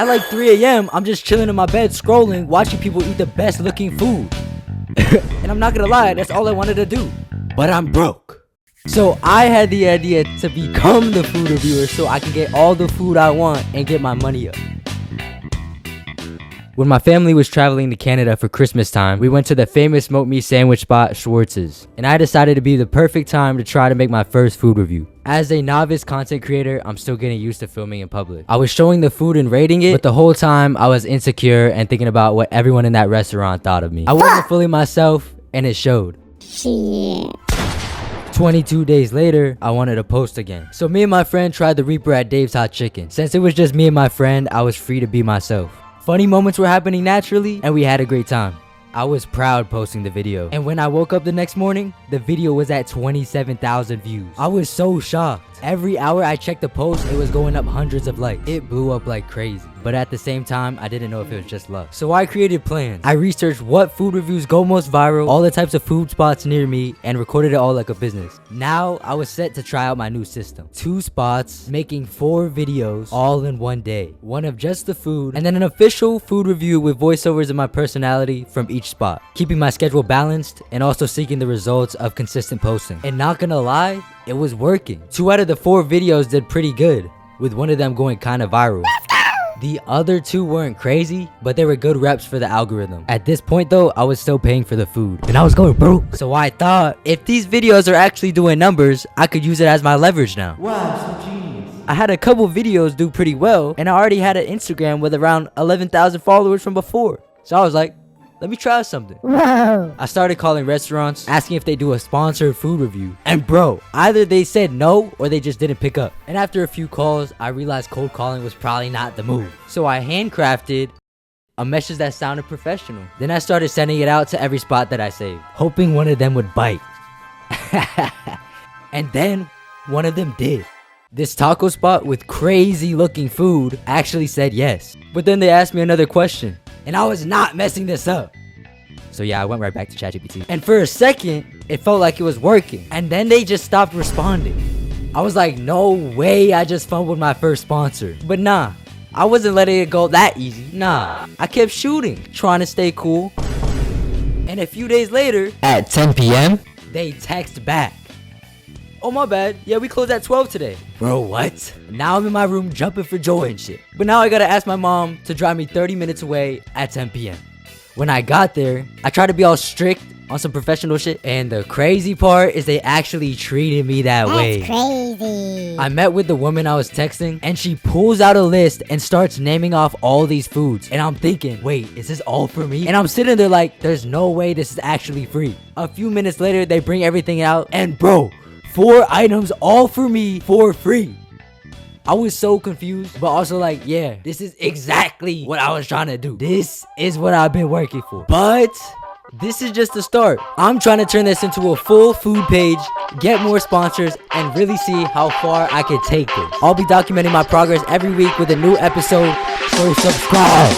At like 3 a.m., I'm just chilling in my bed, scrolling, watching people eat the best looking food. And I'm not gonna lie, that's all I wanted to do. But I'm broke. So I had the idea to become the food reviewer so I can get all the food I want and get my money up. When my family was traveling to Canada for Christmas time, we went to the famous smoked meat sandwich spot, Schwartz's. And I decided to be the perfect time to try to make my first food review. As a novice content creator, I'm still getting used to filming in public. I was showing the food and rating it, but the whole time I was insecure and thinking about what everyone in that restaurant thought of me. I wasn't fully myself, and it showed. Shit. 22 days later, I wanted to post again. So me and my friend tried the Reaper at Dave's Hot Chicken. Since it was just me and my friend, I was free to be myself. Funny moments were happening naturally, and we had a great time. I was proud posting the video. And when I woke up the next morning, the video was at 27,000 views. I was so shocked. Every hour I checked the post, it was going up hundreds of likes. It blew up like crazy. But at the same time, I didn't know if it was just luck. So I created plans. I researched what food reviews go most viral, all the types of food spots near me, and recorded it all like a business. Now, I was set to try out my new system. 2 spots, making 4 videos, all in one day. One of just the food, and then an official food review with voiceovers of my personality from each spot. Keeping my schedule balanced, and also seeking the results of consistent posting. And not gonna lie, it was working. 2 out of the 4 videos did pretty good, with one of them going kinda viral. The other 2 weren't crazy, but they were good reps for the algorithm. At this point though, I was still paying for the food, and I was going broke. So I thought, if these videos are actually doing numbers, I could use it as my leverage now. Wow, so genius. I had a couple videos do pretty well, and I already had an Instagram with around 11,000 followers from before. So I was like, let me try something. Whoa. I started calling restaurants, asking if they do a sponsored food review. And bro, either they said no or they just didn't pick up. And after a few calls, I realized cold calling was probably not the move. So I handcrafted a message that sounded professional. Then I started sending it out to every spot that I saved, hoping one of them would bite. And then one of them did. This taco spot with crazy looking food actually said yes. But then they asked me another question, and I was not messing this up. So yeah, I went right back to ChatGPT. And for a second, it felt like it was working. And then they just stopped responding. I was like, no way I just fumbled my first sponsor. But nah, I wasn't letting it go that easy. Nah, I kept shooting, trying to stay cool. And a few days later, at 10 p.m., they text back. Oh my bad, yeah, we closed at 12 today. Bro, what? Now I'm in my room jumping for joy and shit. But now I gotta ask my mom to drive me 30 minutes away at 10 p.m. When I got there, I tried to be all strict on some professional shit. And the crazy part is they actually treated me that way. That's crazy. I met with the woman I was texting, and she pulls out a list and starts naming off all these foods. And I'm thinking, wait, is this all for me? And I'm sitting there like, there's no way this is actually free. A few minutes later, they bring everything out, and bro, 4 items all for me for free. I was so confused, but also like, yeah, this is exactly what I was trying to do. This is what I've been working for. But this is just the start. I'm trying to turn this into a full food page, get more sponsors, and really see how far I can take this. I'll be documenting my progress every week with a new episode, so subscribe.